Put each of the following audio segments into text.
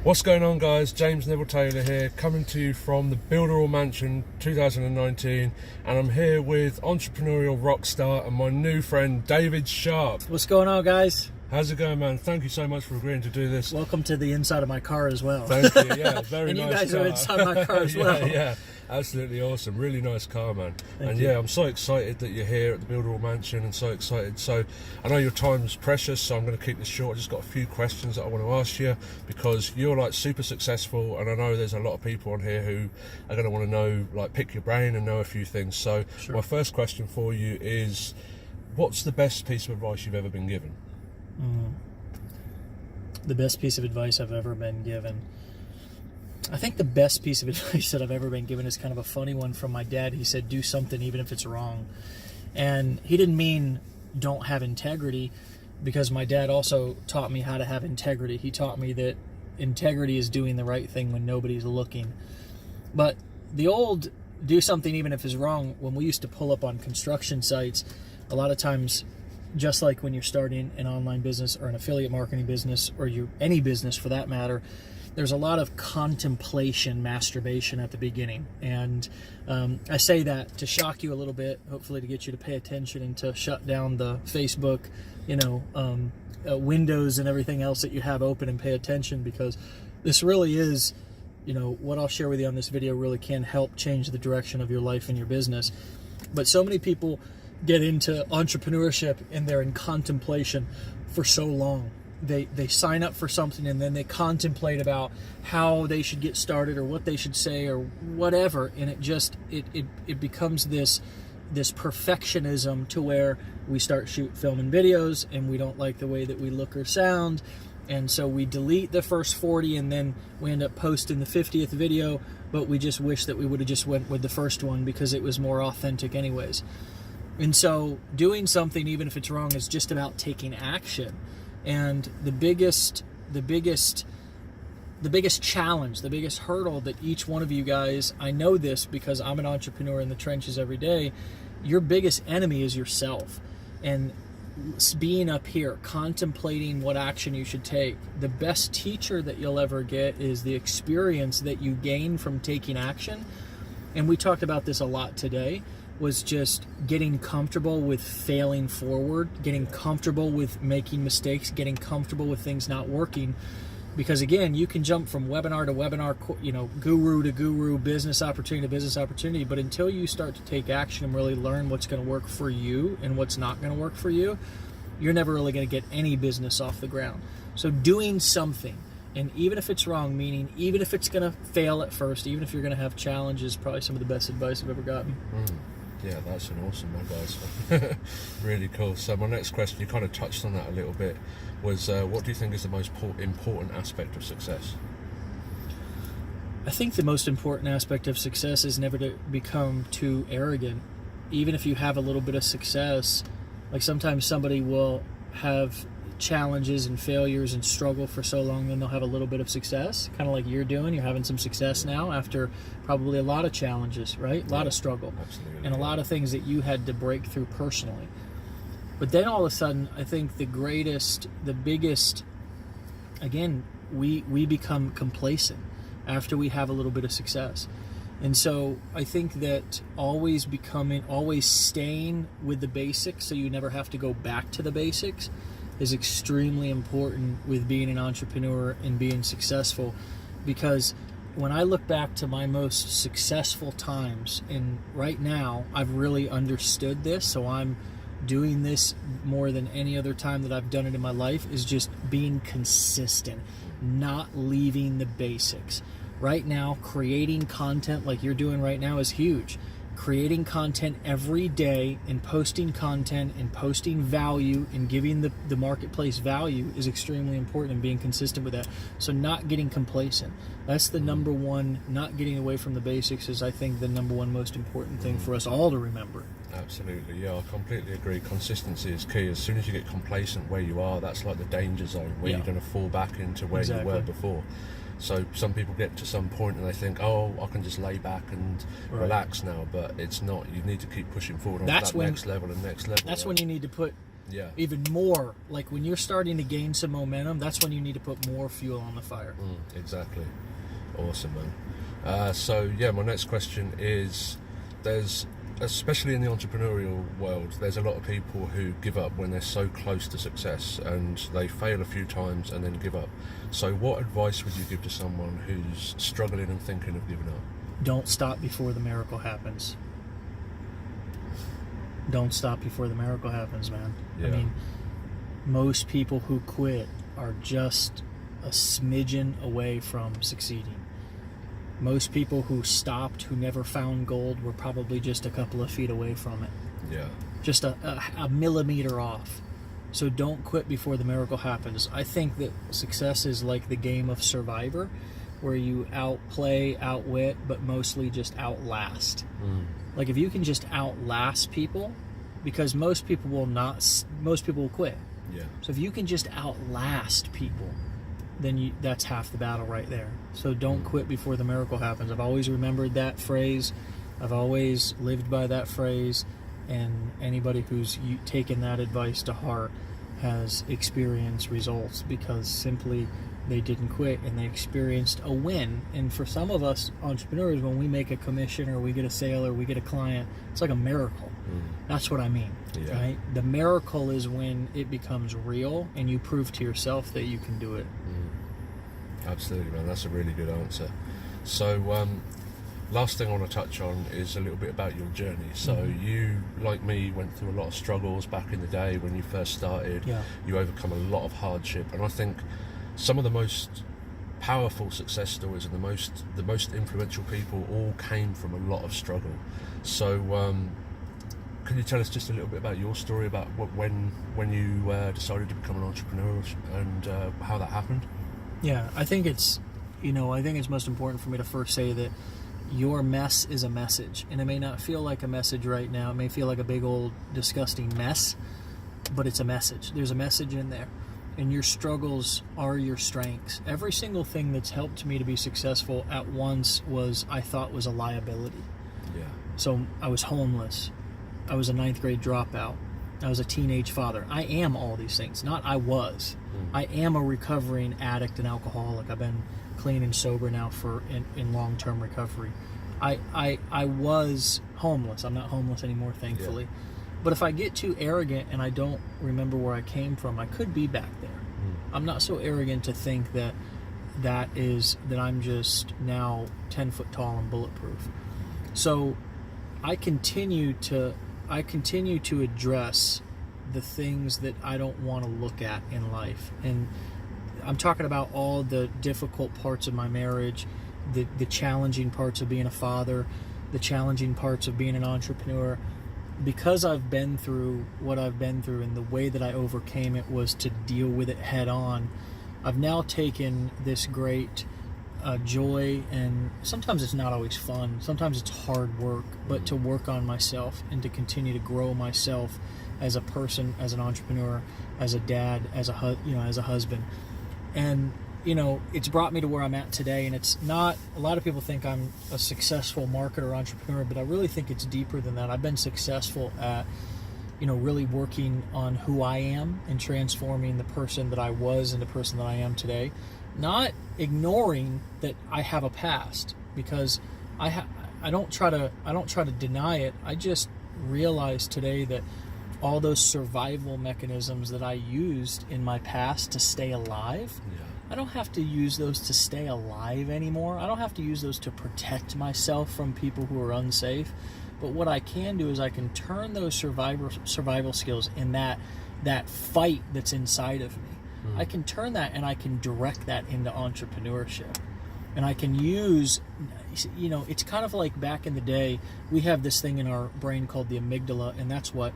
What's going on, guys? James Neville Taylor here, coming to you from the Builder All Mansion 2019, and I'm here with entrepreneurial rock star and my new friend David Sharp. What's going on, guys? How's it going, man? Thank you so much for agreeing to do this. Welcome to the inside of my car as well. Thank you. Yeah, very and nice. And you guys car. are inside my car as well. Yeah, absolutely awesome. Really nice car, man. Thank you. Yeah, I'm so excited that you're here at the Builder All Mansion, and so excited. So I know your time's precious, so I'm going to keep this short. I just got a few questions that I want to ask you, because you're like super successful, and I know there's a lot of people on here who are going to want to know, like, pick your brain and know a few things. So Sure. My first question for you is, what's the best piece of advice you've ever been given? The best piece of advice I've ever been given. I think the best piece of advice that I've ever been given is kind of a funny one from my dad. He said, do something even if it's wrong. And he didn't mean don't have integrity, because my dad also taught me how to have integrity. He taught me that integrity is doing the right thing when nobody's looking. But the old do something even if it's wrong, when we used to pull up on construction sites, a lot of times, just like when you're starting an online business or an affiliate marketing business, or any business for that matter, there's a lot of contemplation, masturbation at the beginning. And I say that to shock you a little bit, hopefully to get you to pay attention and to shut down the Facebook, windows and everything else that you have open, and pay attention, because this really is, what I'll share with you on this video really can help change the direction of your life and your business. But so many people get into entrepreneurship and they're in contemplation for so long. They sign up for something, and then they contemplate about how they should get started or what they should say or whatever, and it becomes this perfectionism to where we start filming videos and we don't like the way that we look or sound, and so we delete the first 40 and then we end up posting the 50th video, but we just wish that we would have just went with the first one because it was more authentic anyways. And so doing something, even if it's wrong, is just about taking action. And the biggest challenge, the biggest hurdle that each one of you guys, I know this because I'm an entrepreneur in the trenches every day, your biggest enemy is yourself. And being up here, contemplating what action you should take, the best teacher that you'll ever get is the experience that you gain from taking action. And we talked about this a lot today, was just getting comfortable with failing forward, getting comfortable with making mistakes, getting comfortable with things not working. Because again, you can jump from webinar to webinar, guru to guru, business opportunity to business opportunity, but until you start to take action and really learn what's going to work for you and what's not going to work for you, you're never really going to get any business off the ground. So doing something, and even if it's wrong, meaning even if it's going to fail at first, even if you're going to have challenges, probably some of the best advice I've ever gotten. Yeah, that's an awesome one, guys. Really cool. So my next question, you kind of touched on that a little bit, was what do you think is the most important aspect of success? I think the most important aspect of success is never to become too arrogant. Even if you have a little bit of success, like sometimes somebody will have challenges and failures and struggle for so long, then they'll have a little bit of success, kind of like you're doing. You're having some success now after probably a lot of challenges, right? A lot of struggle. Absolutely. And a lot of things that you had to break through personally. But then all of a sudden, I think the biggest, again, we become complacent after we have a little bit of success. And so I think that always staying with the basics, so you never have to go back to the basics, is extremely important with being an entrepreneur and being successful. Because when I look back to my most successful times, and right now I've really understood this, so I'm doing this more than any other time that I've done it in my life, is just being consistent, not leaving the basics. Right now, creating content like you're doing right now is huge. Creating content every day and posting content and posting value and giving the marketplace value is extremely important, and being consistent with that. So not getting complacent. That's the number one, not getting away from the basics is, I think, the number one most important thing for us all to remember. Absolutely, yeah, I completely agree. Consistency is key. As soon as you get complacent where you are, that's like the danger zone where you're going to fall back into where you were before. So some people get to some point and they think, oh, I can just lay back and relax now, but it's not. You need to keep pushing forward on that next level and next level. That's when you need to put Yeah. Even more. Like when you're starting to gain some momentum, that's when you need to put more fuel on the fire. Exactly. Awesome, man. So yeah, my next question is, especially in the entrepreneurial world, there's a lot of people who give up when they're so close to success, and they fail a few times and then give up. So what advice would you give to someone who's struggling and thinking of giving up? Don't stop before the miracle happens. Don't stop before the miracle happens, man. Yeah. I mean, most people who quit are just a smidgen away from succeeding. Most people who stopped, who never found gold, were probably just a couple of feet away from it. Yeah. Just a millimeter off. So don't quit before the miracle happens. I think that success is like the game of Survivor, where you outplay, outwit, but mostly just outlast. Like if you can just outlast people, because most people will quit. Yeah. So if you can just outlast people, then that's half the battle right there. So don't quit before the miracle happens. I've always remembered that phrase. I've always lived by that phrase. And anybody who's taken that advice to heart has experienced results, because simply they didn't quit and they experienced a win. And for some of us entrepreneurs, when we make a commission or we get a sale or we get a client, it's like a miracle. That's what I mean. Yeah. Right? The miracle is when it becomes real and you prove to yourself that you can do it. Absolutely, man. That's a really good answer. So last thing I want to touch on is a little bit about your journey. So you, like me, went through a lot of struggles back in the day when you first started. Yeah. You overcome a lot of hardship, and I think some of the most powerful success stories and the most influential people all came from a lot of struggle. So can you tell us just a little bit about your story, about when you decided to become an entrepreneur, and how that happened? Yeah, I think it's most important for me to first say that your mess is a message. And it may not feel like a message right now. It may feel like a big old disgusting mess, but it's a message. There's a message in there. And your struggles are your strengths. Every single thing that's helped me to be successful at once I thought was a liability. Yeah. So I was homeless. I was a 9th grade dropout. I was a teenage father. I am all these things. Not I was. I am a recovering addict and alcoholic. I've been clean and sober now in long-term recovery. I was homeless. I'm not homeless anymore, thankfully. Yeah. But if I get too arrogant and I don't remember where I came from, I could be back there. I'm not so arrogant to think that I'm just now 10 foot tall and bulletproof. So I continue to address the things that I don't want to look at in life. And I'm talking about all the difficult parts of my marriage, the challenging parts of being a father, the challenging parts of being an entrepreneur. Because I've been through what I've been through, and the way that I overcame it was to deal with it head on, I've now taken this great joy, and sometimes it's not always fun, sometimes it's hard work, but to work on myself and to continue to grow myself as a person, as an entrepreneur, as a dad, as a husband. And it's brought me to where I'm at today. And it's not, a lot of people think I'm a successful marketer, entrepreneur, but I really think it's deeper than that. I've been successful at really working on who I am and transforming the person that I was into the person that I am today. Not ignoring that I have a past, because I don't try to deny it. I just realized today that all those survival mechanisms that I used in my past to stay alive, I don't have to use those to stay alive anymore. I don't have to use those to protect myself from people who are unsafe. But what I can do is I can turn those survival skills in that fight that's inside of me. I can turn that and I can direct that into entrepreneurship. And I can use, it's kind of like back in the day, we have this thing in our brain called the amygdala, and that's what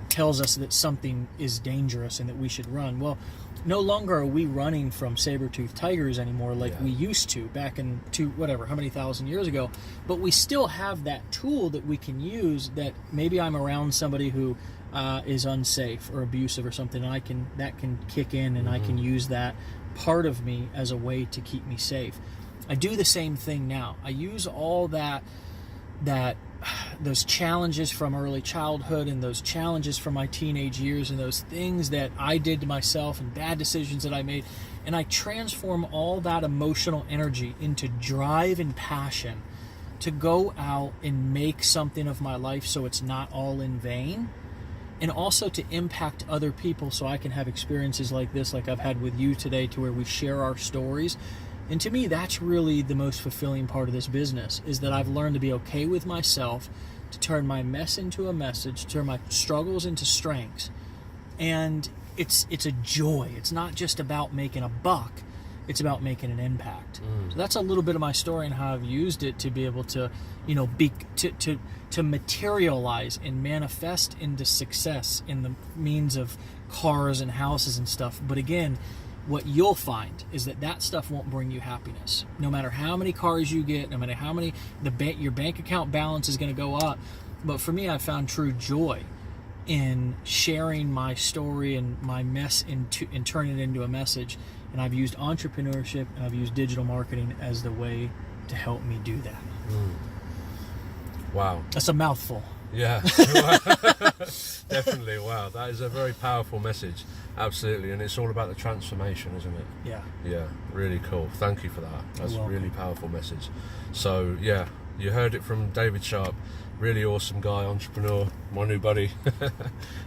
tells us that something is dangerous and that we should run. Well, no longer are we running from saber-toothed tigers anymore like we used to back in how many thousand years ago. But we still have that tool that we can use, that maybe I'm around somebody who is unsafe or abusive or something, and that can kick in, and I can use that part of me as a way to keep me safe. I do the same thing now. I use all that those challenges from early childhood and those challenges from my teenage years and those things that I did to myself and bad decisions that I made, and I transform all that emotional energy into drive and passion to go out and make something of my life so it's not all in vain, and also to impact other people so I can have experiences like this, like I've had with you today, to where we share our stories. And to me, that's really the most fulfilling part of this business, is that I've learned to be okay with myself, to turn my mess into a message, to turn my struggles into strengths. And it's a joy. It's not just about making a buck. It's about making an impact. So that's a little bit of my story and how I've used it to be able to, to materialize and manifest into success in the means of cars and houses and stuff. But again, what you'll find is that stuff won't bring you happiness. No matter how many cars you get, no matter how many, your bank account balance is going to go up. But for me, I found true joy in sharing my story and my mess and turning it into a message. And I've used entrepreneurship and I've used digital marketing as the way to help me do that. Wow. That's a mouthful. Yeah, definitely. Wow, that is a very powerful message. Absolutely, and it's all about the transformation, isn't it? Yeah, really cool. Thank you for that. That's a really powerful message. So yeah, you heard it from David Sharp, really awesome guy, entrepreneur, my new buddy.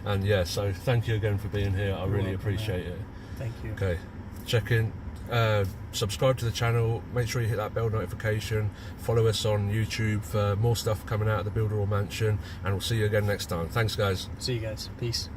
And yeah, so thank you again for being here. I really appreciate it. Thank you. Okay, check in. Subscribe to the channel, make sure you hit that bell notification, follow us on YouTube for more stuff coming out of the Builder or Mansion, and we'll see you again next time. Thanks guys. See you guys. Peace.